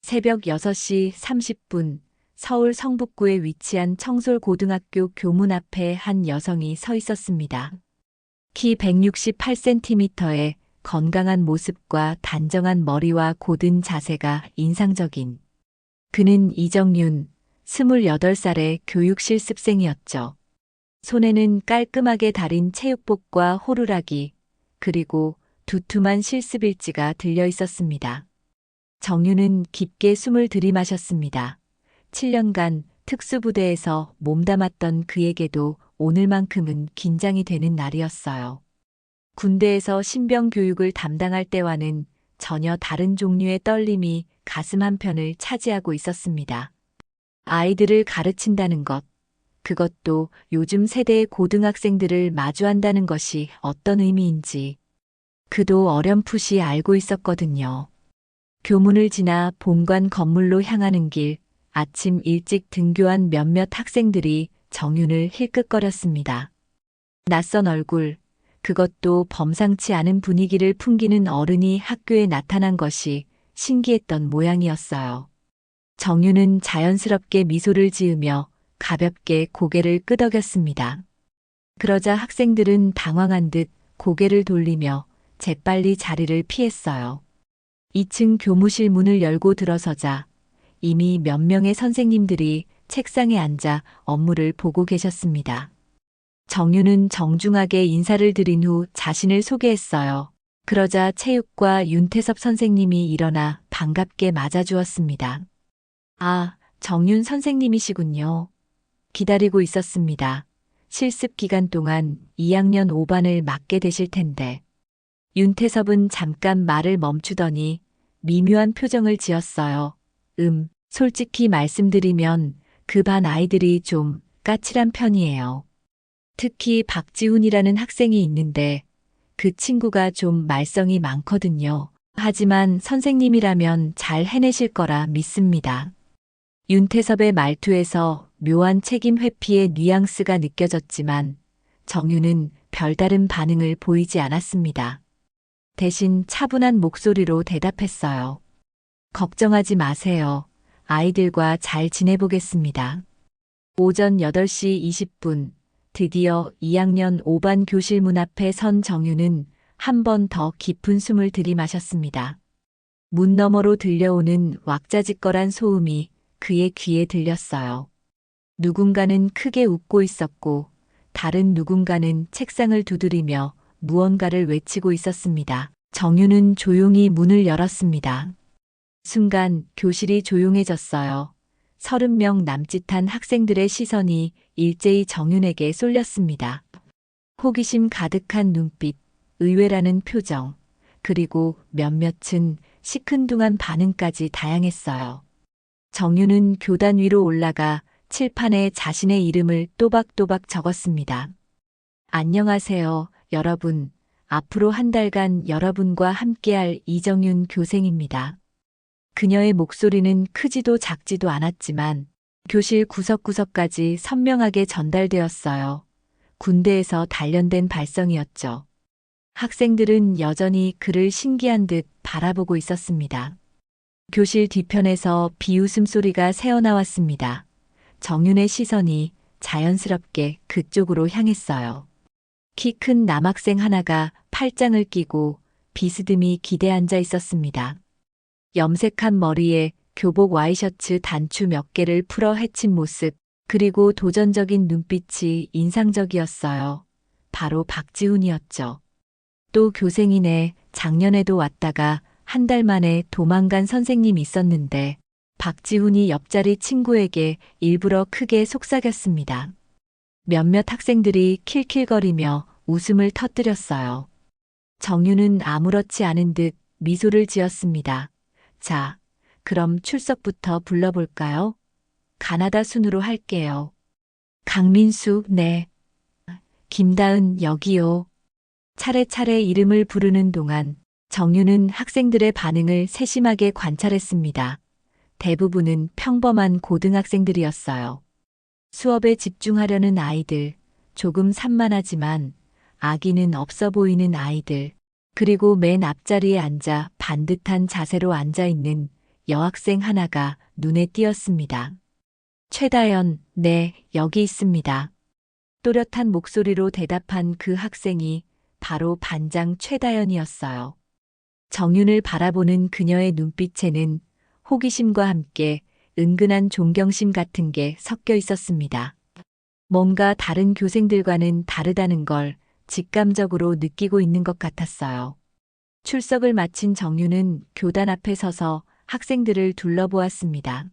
새벽 6시 30분 서울 성북구에 위치한 청솔고등학교 교문 앞에 한 여성이 서 있었습니다. 키 168cm의 건강한 모습과 단정한 머리와 고든 자세가 인상적인. 그는 이정윤, 28살의 교육 실습생이었죠. 손에는 깔끔하게 다린 체육복과 호루라기, 그리고 두툼한 실습 일지가 들려 있었습니다. 정윤은 깊게 숨을 들이마셨습니다. 7년간 특수부대에서 몸담았던 그에게도 오늘만큼은 긴장이 되는 날이었어요. 군대에서 신병 교육을 담당할 때와는 전혀 다른 종류의 떨림이 가슴 한편을 차지하고 있었습니다. 아이들을 가르친다는 것, 그것도 요즘 세대의 고등학생들을 마주한다는 것이 어떤 의미인지 그도 어렴풋이 알고 있었거든요. 교문을 지나 본관 건물로 향하는 길, 아침 일찍 등교한 몇몇 학생들이 정윤을 힐끗거렸습니다. 낯선 얼굴, 그것도 범상치 않은 분위기를 풍기는 어른이 학교에 나타난 것이 신기했던 모양이었어요. 정윤은 자연스럽게 미소를 지으며 가볍게 고개를 끄덕였습니다. 그러자 학생들은 당황한 듯 고개를 돌리며 재빨리 자리를 피했어요. 2층 교무실 문을 열고 들어서자 이미 몇 명의 선생님들이 책상에 앉아 업무를 보고 계셨습니다. 정윤은 정중하게 인사를 드린 후 자신을 소개했어요. 그러자 체육과 윤태섭 선생님이 일어나 반갑게 맞아주었습니다. 아, 정윤 선생님이시군요. 기다리고 있었습니다. 실습 기간 동안 2학년 5반을 맡게 되실 텐데. 윤태섭은 잠깐 말을 멈추더니 미묘한 표정을 지었어요. 솔직히 말씀드리면 그 반 아이들이 좀 까칠한 편이에요. 특히 박지훈이라는 학생이 있는데 그 친구가 좀 말썽이 많거든요. 하지만 선생님이라면 잘 해내실 거라 믿습니다. 윤태섭의 말투에서 묘한 책임 회피의 뉘앙스가 느껴졌지만 정윤은 별다른 반응을 보이지 않았습니다. 대신 차분한 목소리로 대답했어요. 걱정하지 마세요. 아이들과 잘 지내보겠습니다. 오전 8시 20분, 드디어 2학년 5반 교실 문 앞에 선 정윤은 한 번 더 깊은 숨을 들이마셨습니다. 문 너머로 들려오는 왁자지껄한 소음이 그의 귀에 들렸어요. 누군가는 크게 웃고 있었고 다른 누군가는 책상을 두드리며 무언가를 외치고 있었습니다. 정윤은 조용히 문을 열었습니다. 순간 교실이 조용해졌어요. 30명 남짓한 학생들의 시선이 일제히 정윤에게 쏠렸습니다. 호기심 가득한 눈빛, 의외라는 표정, 그리고 몇몇은 시큰둥한 반응까지 다양했어요. 정윤은 교단 위로 올라가 칠판에 자신의 이름을 또박또박 적었습니다. 안녕하세요, 여러분. 앞으로 한 달간 여러분과 함께할 이정윤 교생입니다. 그녀의 목소리는 크지도 작지도 않았지만 교실 구석구석까지 선명하게 전달되었어요. 군대에서 단련된 발성이었죠. 학생들은 여전히 그를 신기한 듯 바라보고 있었습니다. 교실 뒤편에서 비웃음 소리가 새어나왔습니다. 정윤의 시선이 자연스럽게 그쪽으로 향했어요. 키 큰 남학생 하나가 팔짱을 끼고 비스듬히 기대 앉아 있었습니다. 염색한 머리에 교복 와이셔츠 단추 몇 개를 풀어 헤친 모습, 그리고 도전적인 눈빛이 인상적이었어요. 바로 박지훈이었죠. 또 교생이네. 작년에도 왔다가 한 달 만에 도망간 선생님이 있었는데 박지훈이 옆자리 친구에게 일부러 크게 속삭였습니다. 몇몇 학생들이 킬킬거리며 웃음을 터뜨렸어요. 정윤은 아무렇지 않은 듯 미소를 지었습니다. 자, 그럼 출석부터 불러볼까요? 가나다 순으로 할게요. 강민수, 네. 김다은, 여기요. 차례차례 이름을 부르는 동안 정윤은 학생들의 반응을 세심하게 관찰했습니다. 대부분은 평범한 고등학생들이었어요. 수업에 집중하려는 아이들, 조금 산만하지만 아기는 없어 보이는 아이들, 그리고 맨 앞자리에 앉아 반듯한 자세로 앉아있는 여학생 하나가 눈에 띄었습니다. 최다연, 네, 여기 있습니다. 또렷한 목소리로 대답한 그 학생이 바로 반장 최다연이었어요. 정윤을 바라보는 그녀의 눈빛에는 호기심과 함께 은근한 존경심 같은 게 섞여 있었습니다. 뭔가 다른 교생들과는 다르다는 걸 직감적으로 느끼고 있는 것 같았어요. 출석을 마친 정윤은 교단 앞에 서서 학생들을 둘러보았습니다.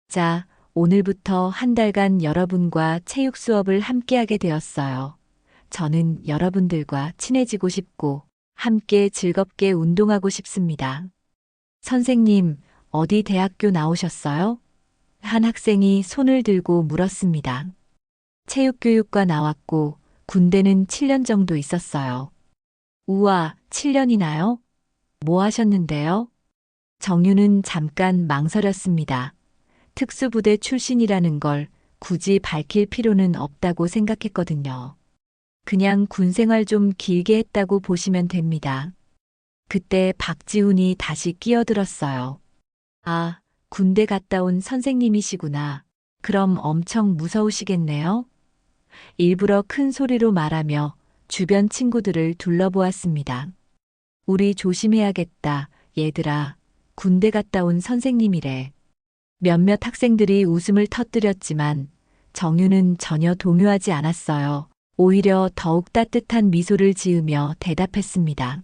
자, 오늘부터 한 달간 여러분과 체육 수업을 함께하게 되었어요. 저는 여러분들과 친해지고 싶고 함께 즐겁게 운동하고 싶습니다. 선생님, 어디 대학교 나오셨어요? 한 학생이 손을 들고 물었습니다. 체육교육과 나왔고 군대는 7년 정도 있었어요. 우와, 7년이나요? 뭐 하셨는데요? 정윤은 잠깐 망설였습니다. 특수부대 출신이라는 걸 굳이 밝힐 필요는 없다고 생각했거든요. 그냥 군 생활 좀 길게 했다고 보시면 됩니다. 그때 박지훈이 다시 끼어들었어요. 아, 군대 갔다 온 선생님이시구나. 그럼 엄청 무서우시겠네요? 일부러 큰 소리로 말하며 주변 친구들을 둘러보았습니다. 우리 조심해야겠다, 얘들아. 군대 갔다 온 선생님이래. 몇몇 학생들이 웃음을 터뜨렸지만 정윤은 전혀 동요하지 않았어요. 오히려 더욱 따뜻한 미소를 지으며 대답했습니다.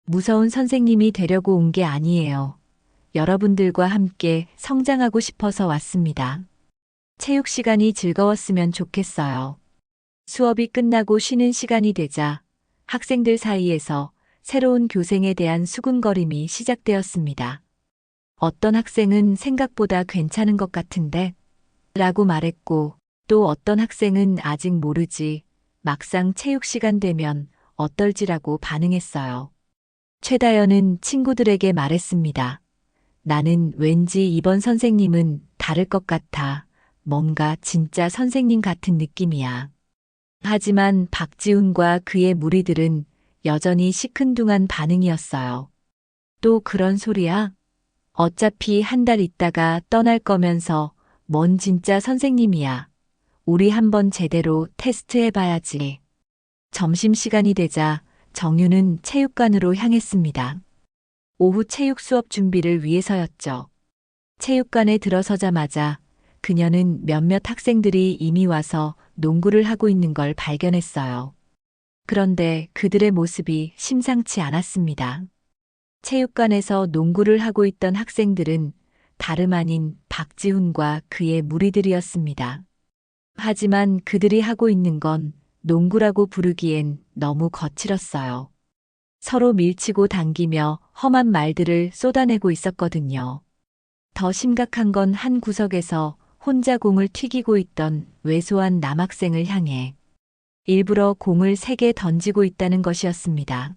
무서운 선생님이 되려고 온 게 아니에요. 여러분들과 함께 성장하고 싶어서 왔습니다. 체육 시간이 즐거웠으면 좋겠어요. 수업이 끝나고 쉬는 시간이 되자 학생들 사이에서 새로운 교생에 대한 수군거림이 시작되었습니다. 어떤 학생은 생각보다 괜찮은 것 같은데? 라고 말했고, 또 어떤 학생은 아직 모르지, 막상 체육 시간 되면 어떨지라고 반응했어요. 최다연은 친구들에게 말했습니다. 나는 왠지 이번 선생님은 다를 것 같아. 뭔가 진짜 선생님 같은 느낌이야. 하지만 박지훈과 그의 무리들은 여전히 시큰둥한 반응이었어요. 또 그런 소리야? 어차피 한 달 있다가 떠날 거면서 뭔 진짜 선생님이야. 우리 한번 제대로 테스트 해봐야지. 점심시간이 되자 정윤은 체육관으로 향했습니다. 오후 체육 수업 준비를 위해서였죠. 체육관에 들어서자마자 그녀는 몇몇 학생들이 이미 와서 농구를 하고 있는 걸 발견했어요. 그런데 그들의 모습이 심상치 않았습니다. 체육관에서 농구를 하고 있던 학생들은 다름 아닌 박지훈과 그의 무리들이었습니다. 하지만 그들이 하고 있는 건 농구라고 부르기엔 너무 거칠었어요. 서로 밀치고 당기며 험한 말들을 쏟아내고 있었거든요. 더 심각한 건 한 구석에서 혼자 공을 튀기고 있던 왜소한 남학생을 향해 일부러 공을 3개 던지고 있다는 것이었습니다.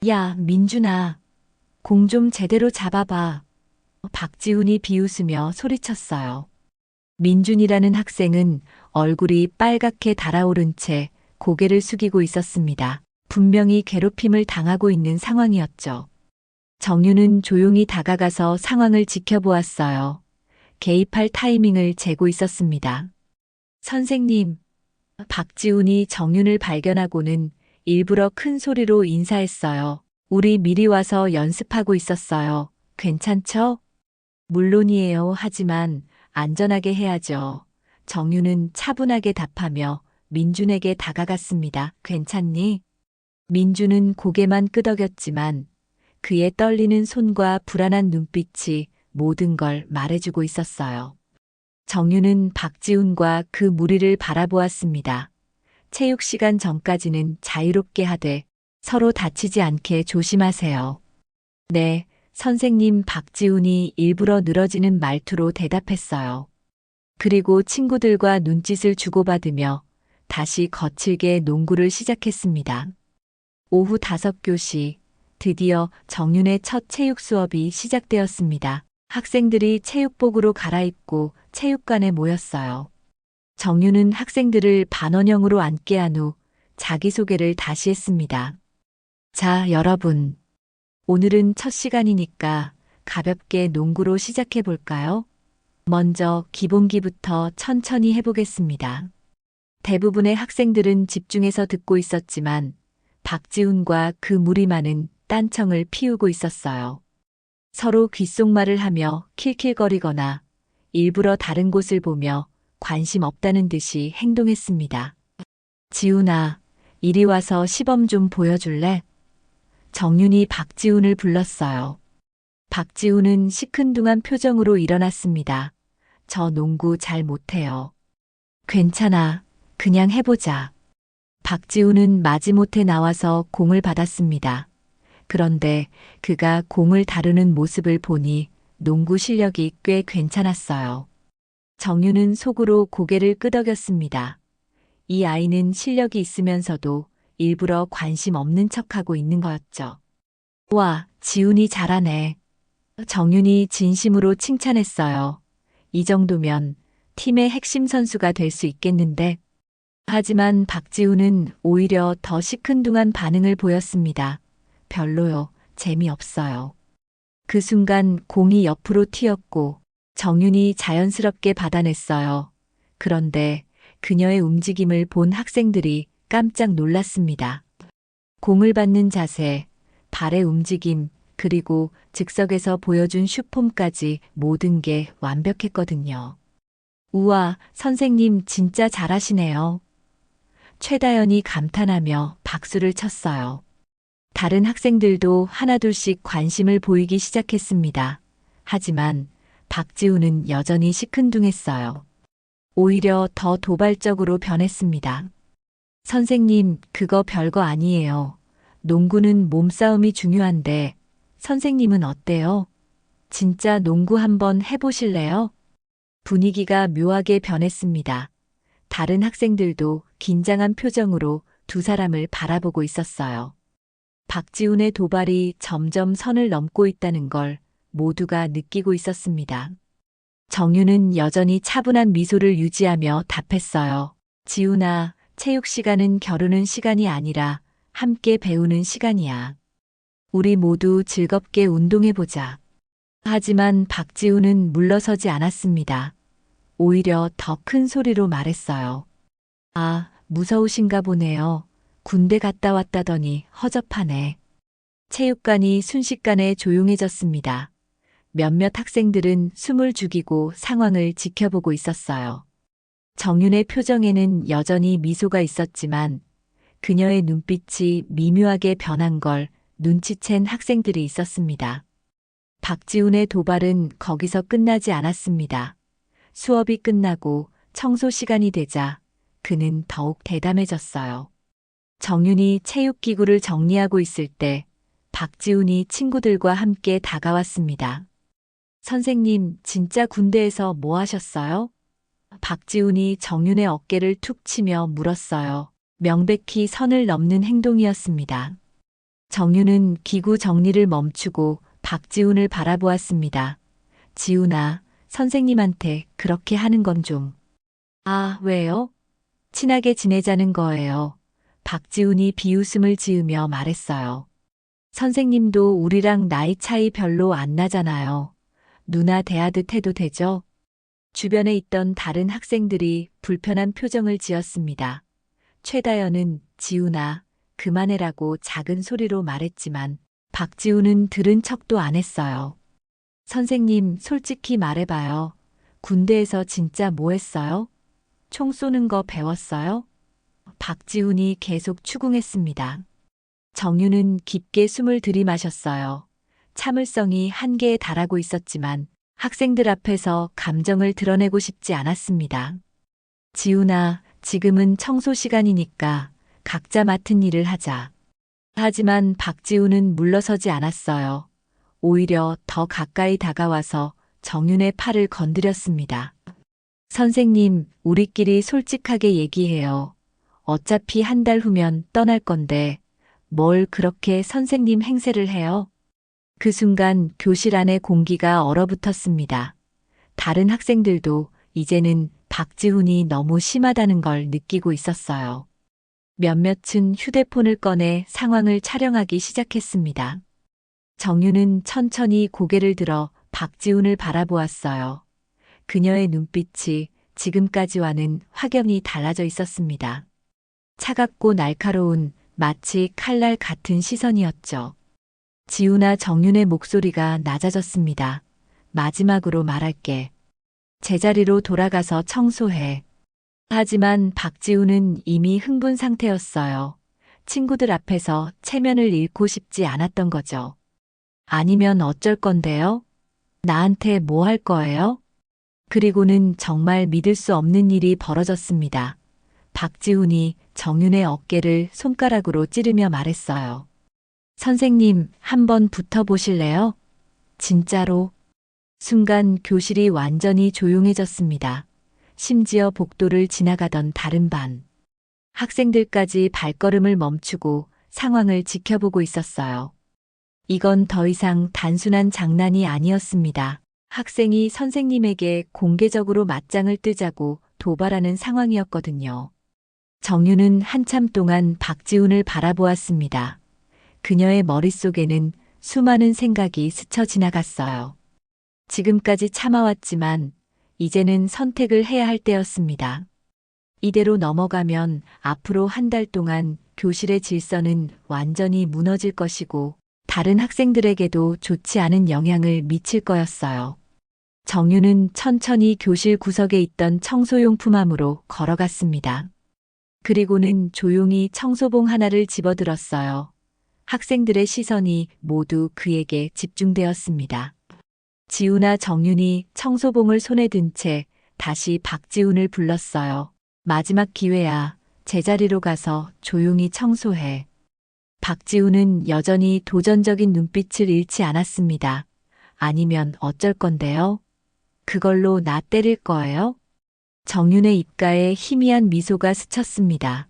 야, 민준아. 공 좀 제대로 잡아봐. 박지훈이 비웃으며 소리쳤어요. 민준이라는 학생은 얼굴이 빨갛게 달아오른 채 고개를 숙이고 있었습니다. 분명히 괴롭힘을 당하고 있는 상황이었죠. 정윤은 조용히 다가가서 상황을 지켜보았어요. 개입할 타이밍을 재고 있었습니다. 선생님, 박지훈이 정윤을 발견하고는 일부러 큰 소리로 인사했어요. 우리 미리 와서 연습하고 있었어요. 괜찮죠? 물론이에요. 하지만 안전하게 해야죠. 정윤은 차분하게 답하며 민준에게 다가갔습니다. 괜찮니? 민준은 고개만 끄덕였지만 그의 떨리는 손과 불안한 눈빛이 모든 걸 말해주고 있었어요. 정윤은 박지훈과 그 무리를 바라보았습니다. 체육 시간 전까지는 자유롭게 하되 서로 다치지 않게 조심하세요. 네, 선생님. 박지훈이 일부러 늘어지는 말투로 대답했어요. 그리고 친구들과 눈짓을 주고받으며 다시 거칠게 농구를 시작했습니다. 오후 5교시, 드디어 정윤의 첫 체육 수업이 시작되었습니다. 학생들이 체육복으로 갈아입고 체육관에 모였어요. 정윤은 학생들을 반원형으로 앉게 한 후 자기소개를 다시 했습니다. 자, 여러분. 오늘은 첫 시간이니까 가볍게 농구로 시작해 볼까요? 먼저 기본기부터 천천히 해보겠습니다. 대부분의 학생들은 집중해서 듣고 있었지만 박지훈과 그 무리만은 딴청을 피우고 있었어요. 서로 귓속말을 하며 킬킬거리거나 일부러 다른 곳을 보며 관심 없다는 듯이 행동했습니다. 지훈아, 이리 와서 시범 좀 보여줄래? 정윤이 박지훈을 불렀어요. 박지훈은 시큰둥한 표정으로 일어났습니다. 저 농구 잘 못해요. 괜찮아. 그냥 해보자. 박지훈은 마지못해 나와서 공을 받았습니다. 그런데 그가 공을 다루는 모습을 보니 농구 실력이 꽤 괜찮았어요. 정윤은 속으로 고개를 끄덕였습니다. 이 아이는 실력이 있으면서도 일부러 관심 없는 척하고 있는 거였죠. 와, 지훈이 잘하네. 정윤이 진심으로 칭찬했어요. 이 정도면 팀의 핵심 선수가 될 수 있겠는데. 하지만 박지훈은 오히려 더 시큰둥한 반응을 보였습니다. 별로요. 재미없어요. 그 순간 공이 옆으로 튀었고 정윤이 자연스럽게 받아냈어요. 그런데 그녀의 움직임을 본 학생들이 깜짝 놀랐습니다. 공을 받는 자세, 발의 움직임, 그리고 즉석에서 보여준 슛폼까지 모든 게 완벽했거든요. 우와, 선생님 진짜 잘하시네요. 최다연이 감탄하며 박수를 쳤어요. 다른 학생들도 하나둘씩 관심을 보이기 시작했습니다. 하지만 박지훈은 여전히 시큰둥했어요. 오히려 더 도발적으로 변했습니다. 선생님, 그거 별거 아니에요. 농구는 몸싸움이 중요한데 선생님은 어때요? 진짜 농구 한번 해보실래요? 분위기가 묘하게 변했습니다. 다른 학생들도 긴장한 표정으로 두 사람을 바라보고 있었어요. 박지훈의 도발이 점점 선을 넘고 있다는 걸 모두가 느끼고 있었습니다. 정윤은 여전히 차분한 미소를 유지하며 답했어요. 지훈아, 체육 시간은 겨루는 시간이 아니라 함께 배우는 시간이야. 우리 모두 즐겁게 운동해보자. 하지만 박지훈은 물러서지 않았습니다. 오히려 더 큰 소리로 말했어요. 아, 무서우신가 보네요. 군대 갔다 왔다더니 허접하네. 체육관이 순식간에 조용해졌습니다. 몇몇 학생들은 숨을 죽이고 상황을 지켜보고 있었어요. 정윤의 표정에는 여전히 미소가 있었지만 그녀의 눈빛이 미묘하게 변한 걸 눈치챈 학생들이 있었습니다. 박지훈의 도발은 거기서 끝나지 않았습니다. 수업이 끝나고 청소 시간이 되자 그는 더욱 대담해졌어요. 정윤이 체육기구를 정리하고 있을 때 박지훈이 친구들과 함께 다가왔습니다. 선생님, 진짜 군대에서 뭐 하셨어요? 박지훈이 정윤의 어깨를 툭 치며 물었어요. 명백히 선을 넘는 행동이었습니다. 정윤은 기구 정리를 멈추고 박지훈을 바라보았습니다. 지훈아, 선생님한테 그렇게 하는 건 좀. 아, 왜요? 친하게 지내자는 거예요. 박지훈이 비웃음을 지으며 말했어요. 선생님도 우리랑 나이 차이 별로 안 나잖아요. 누나 대하듯 해도 되죠? 주변에 있던 다른 학생들이 불편한 표정을 지었습니다. 최다연은 지훈아, 그만해라고 작은 소리로 말했지만 박지훈은 들은 척도 안 했어요. 선생님, 솔직히 말해봐요. 군대에서 진짜 뭐 했어요? 총 쏘는 거 배웠어요? 박지훈이 계속 추궁했습니다. 정윤은 깊게 숨을 들이마셨어요. 참을성이 한계에 달하고 있었지만 학생들 앞에서 감정을 드러내고 싶지 않았습니다. 지훈아, 지금은 청소 시간이니까 각자 맡은 일을 하자. 하지만 박지훈은 물러서지 않았어요. 오히려 더 가까이 다가와서 정윤의 팔을 건드렸습니다. 선생님, 우리끼리 솔직하게 얘기해요. 어차피 한 달 후면 떠날 건데 뭘 그렇게 선생님 행세를 해요? 그 순간 교실 안의 공기가 얼어붙었습니다. 다른 학생들도 이제는 박지훈이 너무 심하다는 걸 느끼고 있었어요. 몇몇은 휴대폰을 꺼내 상황을 촬영하기 시작했습니다. 정유는 천천히 고개를 들어 박지훈을 바라보았어요. 그녀의 눈빛이 지금까지와는 확연히 달라져 있었습니다. 차갑고 날카로운 마치 칼날 같은 시선이었죠. 지훈아, 정윤의 목소리가 낮아졌습니다. 마지막으로 말할게. 제자리로 돌아가서 청소해. 하지만 박지훈은 이미 흥분 상태였어요. 친구들 앞에서 체면을 잃고 싶지 않았던 거죠. 아니면 어쩔 건데요? 나한테 뭐 할 거예요? 그리고는 정말 믿을 수 없는 일이 벌어졌습니다. 박지훈이 정윤의 어깨를 손가락으로 찌르며 말했어요. 선생님, 한번 붙어보실래요? 진짜로. 순간 교실이 완전히 조용해졌습니다. 심지어 복도를 지나가던 다른 반 학생들까지 발걸음을 멈추고 상황을 지켜보고 있었어요. 이건 더 이상 단순한 장난이 아니었습니다. 학생이 선생님에게 공개적으로 맞짱을 뜨자고 도발하는 상황이었거든요. 정유는 한참 동안 박지훈을 바라보았습니다. 그녀의 머릿속에는 수많은 생각이 스쳐 지나갔어요. 지금까지 참아왔지만 이제는 선택을 해야 할 때였습니다. 이대로 넘어가면 앞으로 한 달 동안 교실의 질서는 완전히 무너질 것이고 다른 학생들에게도 좋지 않은 영향을 미칠 거였어요. 정유는 천천히 교실 구석에 있던 청소용품 함으로 걸어갔습니다. 그리고는 조용히 청소봉 하나를 집어들었어요. 학생들의 시선이 모두 그에게 집중되었습니다. 지훈아, 정윤이 청소봉을 손에 든 채 다시 박지훈을 불렀어요. 마지막 기회야. 제자리로 가서 조용히 청소해. 박지훈은 여전히 도전적인 눈빛을 잃지 않았습니다. 아니면 어쩔 건데요? 그걸로 나 때릴 거예요? 정윤의 입가에 희미한 미소가 스쳤습니다.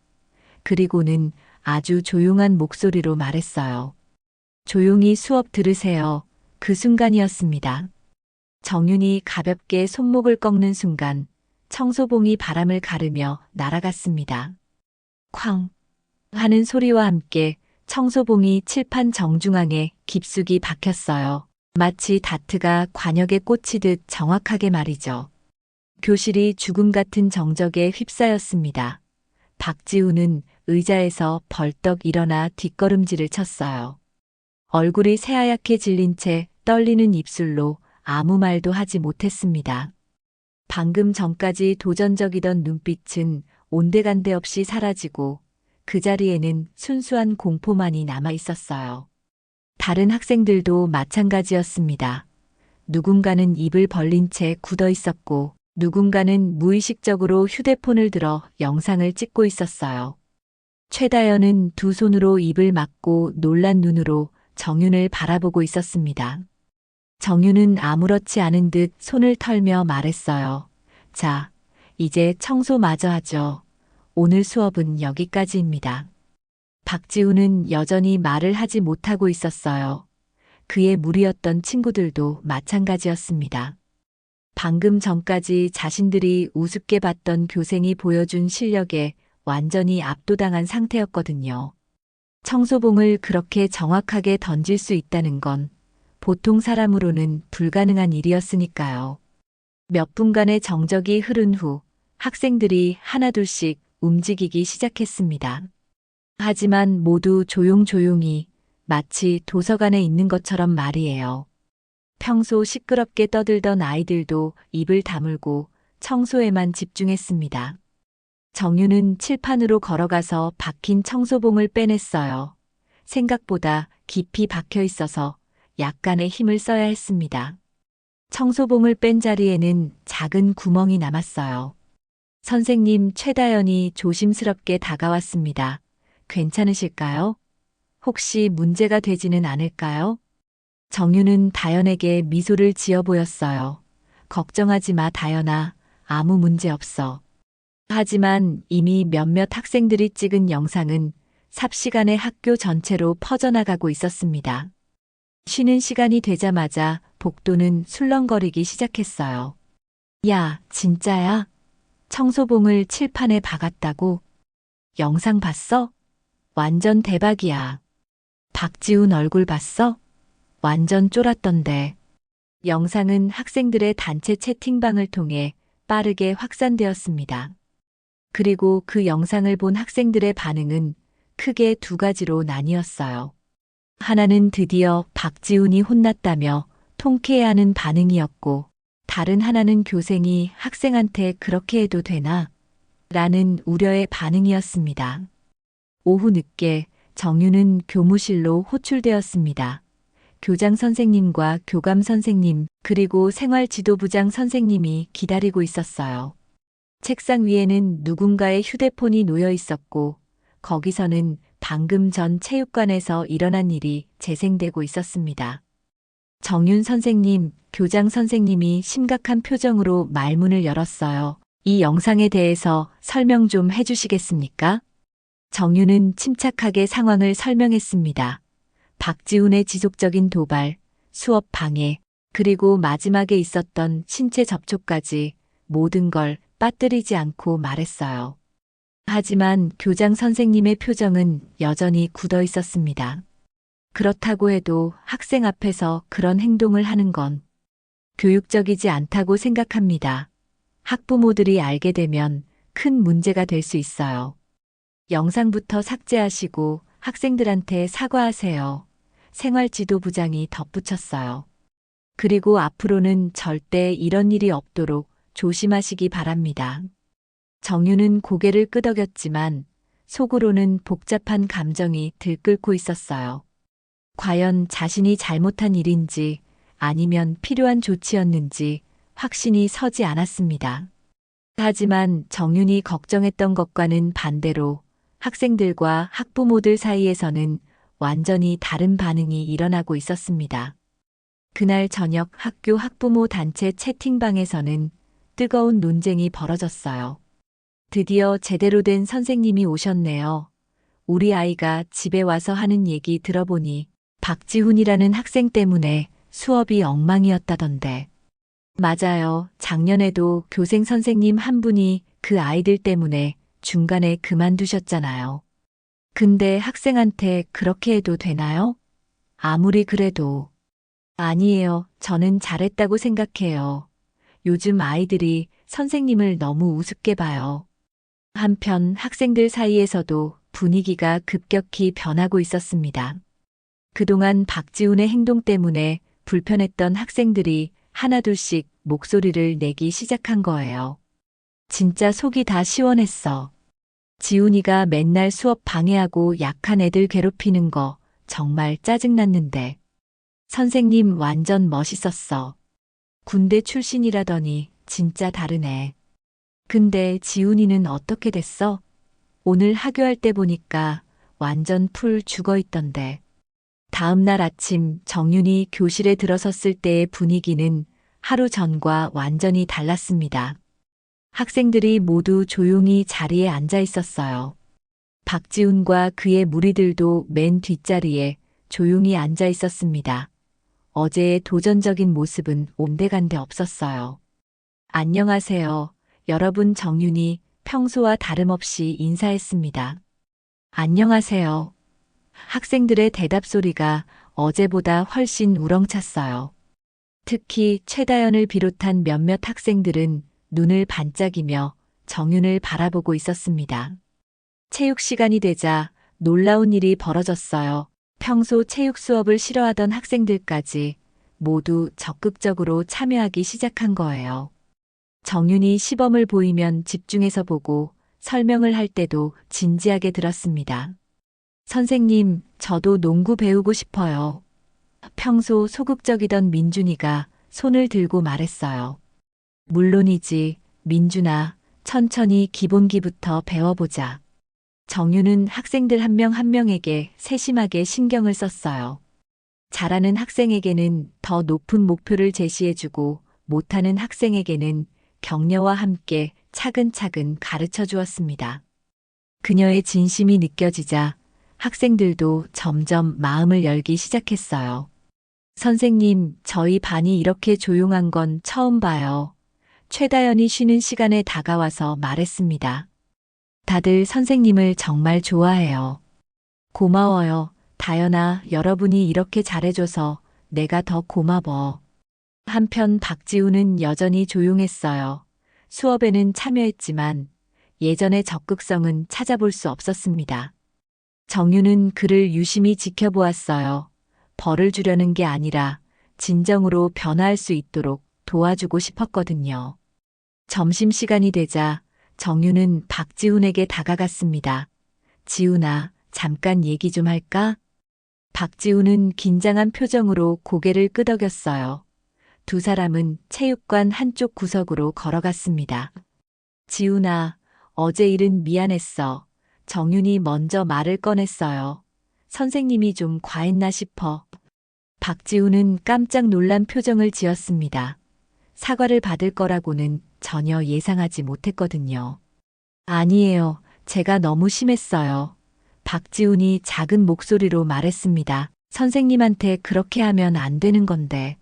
그리고는 아주 조용한 목소리로 말했어요. 조용히 수업 들으세요. 그 순간이었습니다. 정윤이 가볍게 손목을 꺾는 순간 청소봉이 바람을 가르며 날아갔습니다. 쾅 하는 소리와 함께 청소봉이 칠판 정중앙에 깊숙이 박혔어요. 마치 다트가 관역에 꽂히듯 정확하게 말이죠. 교실이 죽음 같은 정적에 휩싸였습니다. 박지훈은 의자에서 벌떡 일어나 뒷걸음질을 쳤어요. 얼굴이 새하얗게 질린 채 떨리는 입술로 아무 말도 하지 못했습니다. 방금 전까지 도전적이던 눈빛은 온데간데 없이 사라지고 그 자리에는 순수한 공포만이 남아 있었어요. 다른 학생들도 마찬가지였습니다. 누군가는 입을 벌린 채 굳어 있었고 누군가는 무의식적으로 휴대폰을 들어 영상을 찍고 있었어요. 최다연은 두 손으로 입을 막고 놀란 눈으로 정윤을 바라보고 있었습니다. 정윤은 아무렇지 않은 듯 손을 털며 말했어요. 자, 이제 청소 마저 하죠. 오늘 수업은 여기까지입니다. 박지훈은 여전히 말을 하지 못하고 있었어요. 그의 무리였던 친구들도 마찬가지였습니다. 방금 전까지 자신들이 우습게 봤던 교생이 보여준 실력에 완전히 압도당한 상태였거든요. 청소봉을 그렇게 정확하게 던질 수 있다는 건 보통 사람으로는 불가능한 일이었으니까요. 몇 분간의 정적이 흐른 후 학생들이 하나둘씩 움직이기 시작했습니다. 하지만 모두 조용조용히 마치 도서관에 있는 것처럼 말이에요. 평소 시끄럽게 떠들던 아이들도 입을 다물고 청소에만 집중했습니다. 정유는 칠판으로 걸어가서 박힌 청소봉을 빼냈어요. 생각보다 깊이 박혀 있어서 약간의 힘을 써야 했습니다. 청소봉을 뺀 자리에는 작은 구멍이 남았어요. 선생님, 최다연이 조심스럽게 다가왔습니다. 괜찮으실까요? 혹시 문제가 되지는 않을까요? 정유는 다연에게 미소를 지어 보였어요. 걱정하지 마, 다연아. 아무 문제 없어. 하지만 이미 몇몇 학생들이 찍은 영상은 삽시간에 학교 전체로 퍼져나가고 있었습니다. 쉬는 시간이 되자마자 복도는 술렁거리기 시작했어요. 야, 진짜야? 청소봉을 칠판에 박았다고? 영상 봤어? 완전 대박이야. 박지훈 얼굴 봤어? 완전 쫄았던데. 영상은 학생들의 단체 채팅방을 통해 빠르게 확산되었습니다. 그리고 그 영상을 본 학생들의 반응은 크게 두 가지로 나뉘었어요. 하나는 드디어 박지훈이 혼났다며 통쾌해하는 반응이었고, 다른 하나는 교생이 학생한테 그렇게 해도 되나? 라는 우려의 반응이었습니다. 오후 늦게 정유는 교무실로 호출되었습니다. 교장 선생님과 교감 선생님, 그리고 생활지도부장 선생님이 기다리고 있었어요. 책상 위에는 누군가의 휴대폰이 놓여 있었고, 거기서는 방금 전 체육관에서 일어난 일이 재생되고 있었습니다. 정윤 선생님, 교장 선생님이 심각한 표정으로 말문을 열었어요. 이 영상에 대해서 설명 좀 해주시겠습니까? 정윤은 침착하게 상황을 설명했습니다. 박지훈의 지속적인 도발, 수업 방해, 그리고 마지막에 있었던 신체 접촉까지 모든 걸 빠뜨리지 않고 말했어요. 하지만 교장 선생님의 표정은 여전히 굳어 있었습니다. 그렇다고 해도 학생 앞에서 그런 행동을 하는 건 교육적이지 않다고 생각합니다. 학부모들이 알게 되면 큰 문제가 될 수 있어요. 영상부터 삭제하시고 학생들한테 사과하세요. 생활지도부장이 덧붙였어요. 그리고 앞으로는 절대 이런 일이 없도록 조심하시기 바랍니다. 정유는 고개를 끄덕였지만 속으로는 복잡한 감정이 들끓고 있었어요. 과연 자신이 잘못한 일인지 아니면 필요한 조치였는지 확신이 서지 않았습니다. 하지만 정윤이 걱정했던 것과는 반대로 학생들과 학부모들 사이에서는 완전히 다른 반응이 일어나고 있었습니다. 그날 저녁 학교 학부모 단체 채팅방에서는 뜨거운 논쟁이 벌어졌어요. 드디어 제대로 된 선생님이 오셨네요. 우리 아이가 집에 와서 하는 얘기 들어보니 박지훈이라는 학생 때문에 수업이 엉망이었다던데. 맞아요. 작년에도 교생 선생님 한 분이 그 아이들 때문에 중간에 그만두셨잖아요. 근데 학생한테 그렇게 해도 되나요? 아무리 그래도. 아니에요. 저는 잘했다고 생각해요. 요즘 아이들이 선생님을 너무 우습게 봐요. 한편 학생들 사이에서도 분위기가 급격히 변하고 있었습니다. 그동안 박지훈의 행동 때문에 불편했던 학생들이 하나둘씩 목소리를 내기 시작한 거예요. 진짜 속이 다 시원했어. 지훈이가 맨날 수업 방해하고 약한 애들 괴롭히는 거 정말 짜증났는데. 선생님 완전 멋있었어. 군대 출신이라더니 진짜 다르네. 근데 지훈이는 어떻게 됐어? 오늘 하교할 때 보니까 완전 풀 죽어 있던데. 다음 날 아침 정윤이 교실에 들어섰을 때의 분위기는 하루 전과 완전히 달랐습니다. 학생들이 모두 조용히 자리에 앉아 있었어요. 박지훈과 그의 무리들도 맨 뒷자리에 조용히 앉아 있었습니다. 어제의 도전적인 모습은 온데간데 없었어요. 안녕하세요. 여러분, 정윤이 평소와 다름없이 인사했습니다. 안녕하세요. 학생들의 대답 소리가 어제보다 훨씬 우렁찼어요. 특히 최다연을 비롯한 몇몇 학생들은 눈을 반짝이며 정윤을 바라보고 있었습니다. 체육 시간이 되자 놀라운 일이 벌어졌어요. 평소 체육 수업을 싫어하던 학생들까지 모두 적극적으로 참여하기 시작한 거예요. 정윤이 시범을 보이면 집중해서 보고 설명을 할 때도 진지하게 들었습니다. 선생님, 저도 농구 배우고 싶어요. 평소 소극적이던 민준이가 손을 들고 말했어요. 물론이지, 민준아, 천천히 기본기부터 배워보자. 정윤은 학생들 한 명 한 명에게 세심하게 신경을 썼어요. 잘하는 학생에게는 더 높은 목표를 제시해주고 못하는 학생에게는 격려와 함께 차근차근 가르쳐 주었습니다. 그녀의 진심이 느껴지자 학생들도 점점 마음을 열기 시작했어요. 선생님, 저희 반이 이렇게 조용한 건 처음 봐요. 최다연이 쉬는 시간에 다가와서 말했습니다. 다들 선생님을 정말 좋아해요. 고마워요. 다연아, 여러분이 이렇게 잘해줘서 내가 더 고마워. 한편 박지우는 여전히 조용했어요. 수업에는 참여했지만 예전의 적극성은 찾아볼 수 없었습니다. 정유는 그를 유심히 지켜보았어요. 벌을 주려는 게 아니라 진정으로 변화할 수 있도록 도와주고 싶었거든요. 점심시간이 되자 정유는 박지훈에게 다가갔습니다. 지훈아, 잠깐 얘기 좀 할까? 박지훈은 긴장한 표정으로 고개를 끄덕였어요. 두 사람은 체육관 한쪽 구석으로 걸어갔습니다. 지훈아, 어제 일은 미안했어. 정윤이 먼저 말을 꺼냈어요. 선생님이 좀 과했나 싶어. 박지훈은 깜짝 놀란 표정을 지었습니다. 사과를 받을 거라고는 전혀 예상하지 못했거든요. 아니에요. 제가 너무 심했어요. 박지훈이 작은 목소리로 말했습니다. 선생님한테 그렇게 하면 안 되는 건데.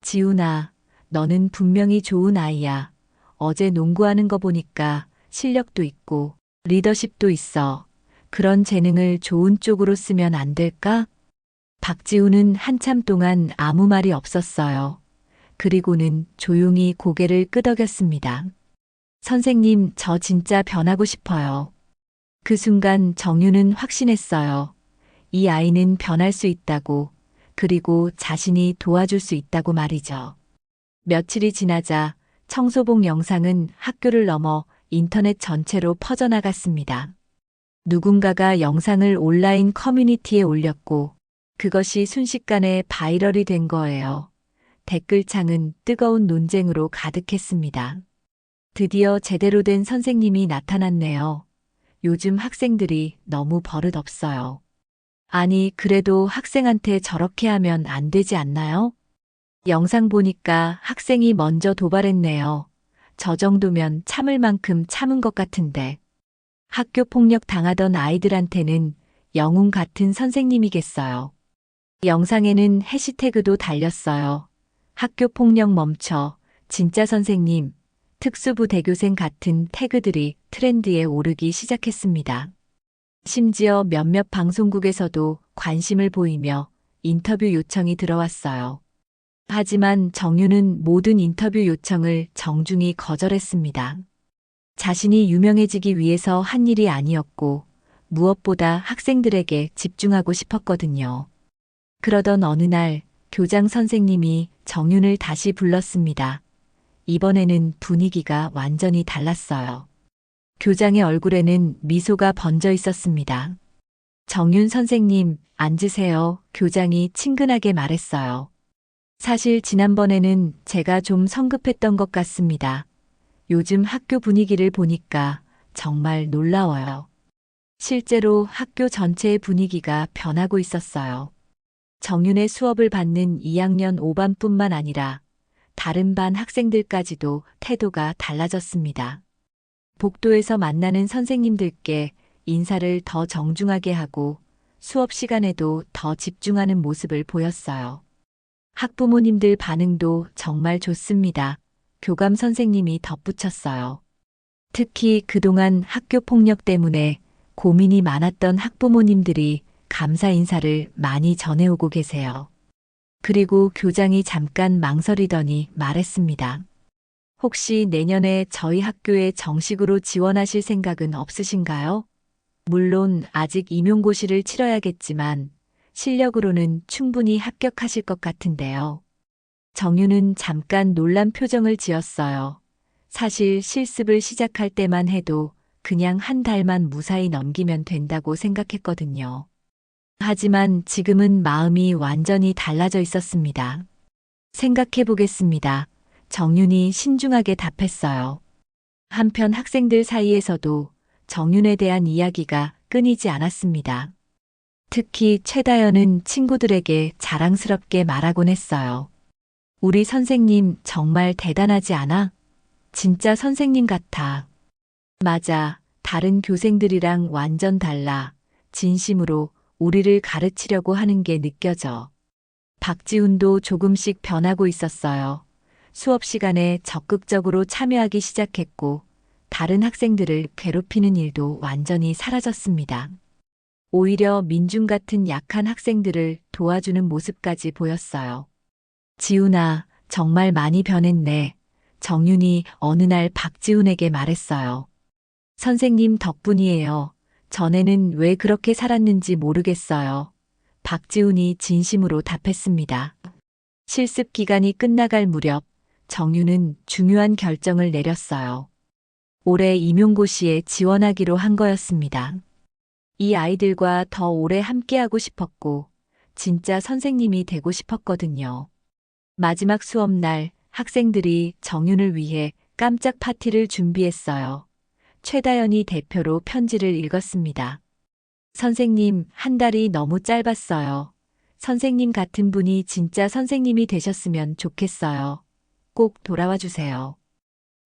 지훈아, 너는 분명히 좋은 아이야. 어제 농구하는 거 보니까 실력도 있고 리더십도 있어. 그런 재능을 좋은 쪽으로 쓰면 안 될까? 박지훈은 한참 동안 아무 말이 없었어요. 그리고는 조용히 고개를 끄덕였습니다. 선생님, 저 진짜 변하고 싶어요. 그 순간 정유는 확신했어요. 이 아이는 변할 수 있다고, 그리고 자신이 도와줄 수 있다고 말이죠. 며칠이 지나자 청소복 영상은 학교를 넘어 인터넷 전체로 퍼져나갔습니다. 누군가가 영상을 온라인 커뮤니티에 올렸고, 그것이 순식간에 바이럴이 된 거예요. 댓글창은 뜨거운 논쟁으로 가득했습니다. 드디어 제대로 된 선생님이 나타났네요. 요즘 학생들이 너무 버릇없어요. 아니, 그래도 학생한테 저렇게 하면 안 되지 않나요? 영상 보니까 학생이 먼저 도발했네요. 저 정도면 참을 만큼 참은 것 같은데. 학교 폭력 당하던 아이들한테는 영웅 같은 선생님이겠어요. 영상에는 해시태그도 달렸어요. 학교 폭력 멈춰, 진짜 선생님, 특수부 대교생 같은 태그들이 트렌드에 오르기 시작했습니다. 심지어 몇몇 방송국에서도 관심을 보이며 인터뷰 요청이 들어왔어요. 하지만 정유는 모든 인터뷰 요청을 정중히 거절했습니다. 자신이 유명해지기 위해서 한 일이 아니었고 무엇보다 학생들에게 집중하고 싶었거든요. 그러던 어느 날 교장 선생님이 정윤을 다시 불렀습니다. 이번에는 분위기가 완전히 달랐어요. 교장의 얼굴에는 미소가 번져 있었습니다. 정윤 선생님, 앉으세요. 교장이 친근하게 말했어요. 사실 지난번에는 제가 좀 성급했던 것 같습니다. 요즘 학교 분위기를 보니까 정말 놀라워요. 실제로 학교 전체의 분위기가 변하고 있었어요. 정윤의 수업을 받는 2학년 5반뿐만 아니라 다른 반 학생들까지도 태도가 달라졌습니다. 복도에서 만나는 선생님들께 인사를 더 정중하게 하고 수업 시간에도 더 집중하는 모습을 보였어요. 학부모님들 반응도 정말 좋습니다. 교감 선생님이 덧붙였어요. 특히 그동안 학교 폭력 때문에 고민이 많았던 학부모님들이 감사 인사를 많이 전해오고 계세요. 그리고 교장이 잠깐 망설이더니 말했습니다. 혹시 내년에 저희 학교에 정식으로 지원하실 생각은 없으신가요? 물론 아직 임용고시를 치러야겠지만 실력으로는 충분히 합격하실 것 같은데요. 정유는 잠깐 놀란 표정을 지었어요. 사실 실습을 시작할 때만 해도 그냥 한 달만 무사히 넘기면 된다고 생각했거든요. 하지만 지금은 마음이 완전히 달라져 있었습니다. 생각해 보겠습니다. 정윤이 신중하게 답했어요. 한편 학생들 사이에서도 정윤에 대한 이야기가 끊이지 않았습니다. 특히 최다연은 친구들에게 자랑스럽게 말하곤 했어요. 우리 선생님 정말 대단하지 않아? 진짜 선생님 같아. 맞아. 다른 교생들이랑 완전 달라. 진심으로 우리를 가르치려고 하는 게 느껴져. 박지훈도 조금씩 변하고 있었어요. 수업 시간에 적극적으로 참여하기 시작했고, 다른 학생들을 괴롭히는 일도 완전히 사라졌습니다. 오히려 민준 같은 약한 학생들을 도와주는 모습까지 보였어요. 지훈아, 정말 많이 변했네. 정윤이 어느 날 박지훈에게 말했어요. 선생님 덕분이에요. 전에는 왜 그렇게 살았는지 모르겠어요. 박지훈이 진심으로 답했습니다. 실습 기간이 끝나갈 무렵 정윤은 중요한 결정을 내렸어요. 올해 임용고시에 지원하기로 한 거였습니다. 이 아이들과 더 오래 함께하고 싶었고, 진짜 선생님이 되고 싶었거든요. 마지막 수업날 학생들이 정윤을 위해 깜짝 파티를 준비했어요. 최다연이 대표로 편지를 읽었습니다. 선생님, 한 달이 너무 짧았어요. 선생님 같은 분이 진짜 선생님이 되셨으면 좋겠어요. 꼭 돌아와 주세요.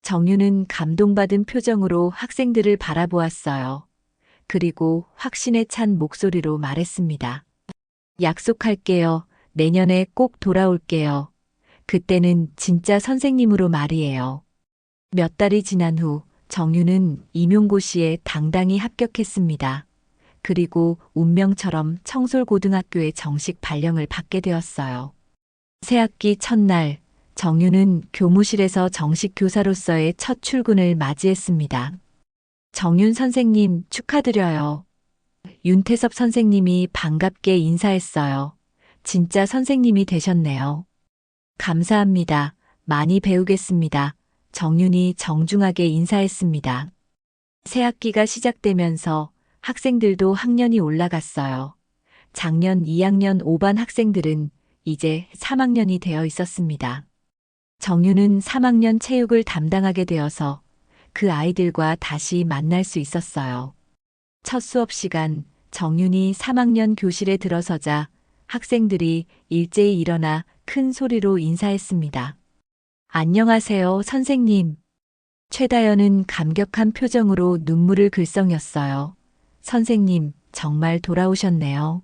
정윤은 감동받은 표정으로 학생들을 바라보았어요. 그리고 확신에 찬 목소리로 말했습니다. 약속할게요. 내년에 꼭 돌아올게요. 그때는 진짜 선생님으로 말이에요. 몇 달이 지난 후 정윤은 임용고시에 당당히 합격했습니다. 그리고 운명처럼 청솔고등학교에 정식 발령을 받게 되었어요. 새학기 첫날 정윤은 교무실에서 정식 교사로서의 첫 출근을 맞이했습니다. 정윤 선생님 축하드려요. 윤태섭 선생님이 반갑게 인사했어요. 진짜 선생님이 되셨네요. 감사합니다. 많이 배우겠습니다. 정윤이 정중하게 인사했습니다. 새학기가 시작되면서 학생들도 학년이 올라갔어요. 작년 2학년 5반 학생들은 이제 3학년이 되어 있었습니다. 정윤은 3학년 체육을 담당하게 되어서 그 아이들과 다시 만날 수 있었어요. 첫 수업 시간 정윤이 3학년 교실에 들어서자 학생들이 일제히 일어나 큰 소리로 인사했습니다. 안녕하세요, 선생님. 최다연은 감격한 표정으로 눈물을 글썽였어요. 선생님, 정말 돌아오셨네요.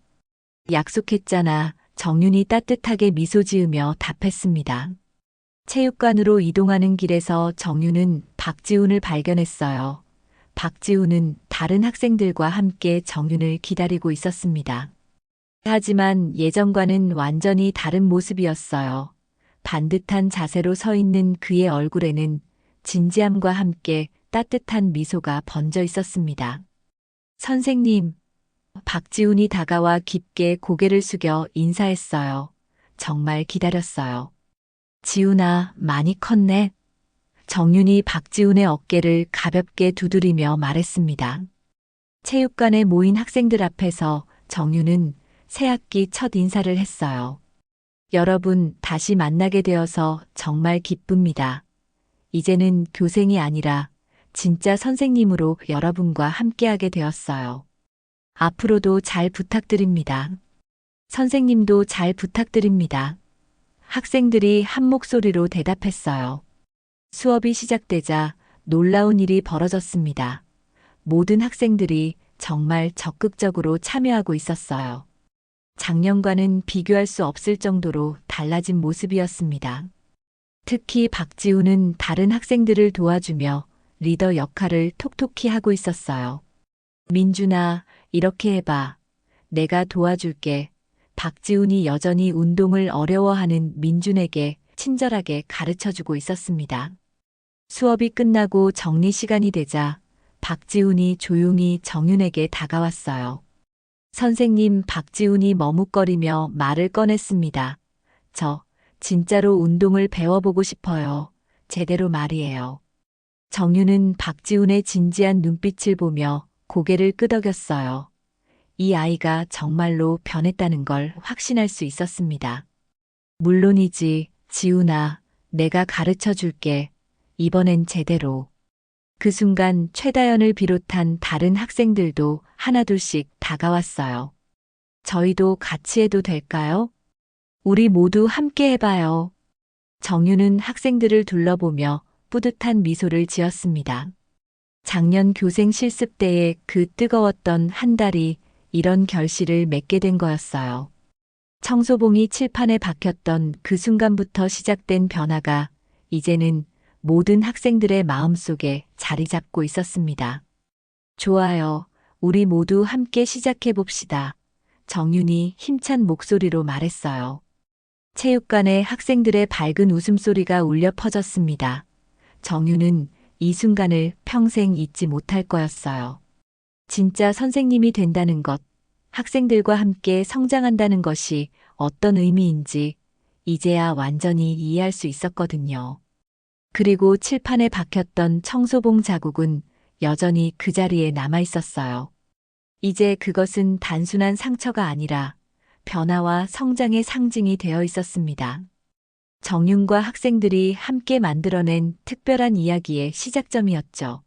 약속했잖아. 정윤이 따뜻하게 미소 지으며 답했습니다. 체육관으로 이동하는 길에서 정윤은 박지훈을 발견했어요. 박지훈은 다른 학생들과 함께 정윤을 기다리고 있었습니다. 하지만 예전과는 완전히 다른 모습이었어요. 반듯한 자세로 서 있는 그의 얼굴에는 진지함과 함께 따뜻한 미소가 번져 있었습니다. 선생님, 박지훈이 다가와 깊게 고개를 숙여 인사했어요. 정말 기다렸어요. 지훈아, 많이 컸네. 정윤이 박지훈의 어깨를 가볍게 두드리며 말했습니다. 체육관에 모인 학생들 앞에서 정윤은 새학기 첫 인사를 했어요. 여러분, 다시 만나게 되어서 정말 기쁩니다. 이제는 교생이 아니라 진짜 선생님으로 여러분과 함께하게 되었어요. 앞으로도 잘 부탁드립니다. 선생님도 잘 부탁드립니다. 학생들이 한 목소리로 대답했어요. 수업이 시작되자 놀라운 일이 벌어졌습니다. 모든 학생들이 정말 적극적으로 참여하고 있었어요. 작년과는 비교할 수 없을 정도로 달라진 모습이었습니다. 특히 박지훈은 다른 학생들을 도와주며 리더 역할을 톡톡히 하고 있었어요. 민준아, 이렇게 해봐. 내가 도와줄게. 박지훈이 여전히 운동을 어려워하는 민준에게 친절하게 가르쳐주고 있었습니다. 수업이 끝나고 정리 시간이 되자 박지훈이 조용히 정윤에게 다가왔어요. 선생님, 박지훈이 머뭇거리며 말을 꺼냈습니다. 저 진짜로 운동을 배워보고 싶어요. 제대로 말이에요. 정윤은 박지훈의 진지한 눈빛을 보며 고개를 끄덕였어요. 이 아이가 정말로 변했다는 걸 확신할 수 있었습니다. 물론이지, 지훈아. 내가 가르쳐 줄게. 이번엔 제대로. 그 순간 최다연을 비롯한 다른 학생들도 하나둘씩 다가왔어요. 저희도 같이 해도 될까요? 우리 모두 함께 해봐요. 정윤은 학생들을 둘러보며 뿌듯한 미소를 지었습니다. 작년 교생 실습 때의 그 뜨거웠던 한 달이 이런 결실을 맺게 된 거였어요. 청소봉이 칠판에 박혔던 그 순간부터 시작된 변화가 이제는 모든 학생들의 마음속에 자리 잡고 있었습니다. 좋아요. 우리 모두 함께 시작해 봅시다. 정윤이 힘찬 목소리로 말했어요. 체육관에 학생들의 밝은 웃음소리가 울려 퍼졌습니다. 정윤은 이 순간을 평생 잊지 못할 거였어요. 진짜 선생님이 된다는 것, 학생들과 함께 성장한다는 것이 어떤 의미인지 이제야 완전히 이해할 수 있었거든요. 그리고 칠판에 박혔던 청소봉 자국은 여전히 그 자리에 남아 있었어요. 이제 그것은 단순한 상처가 아니라 변화와 성장의 상징이 되어 있었습니다. 정윤과 학생들이 함께 만들어낸 특별한 이야기의 시작점이었죠.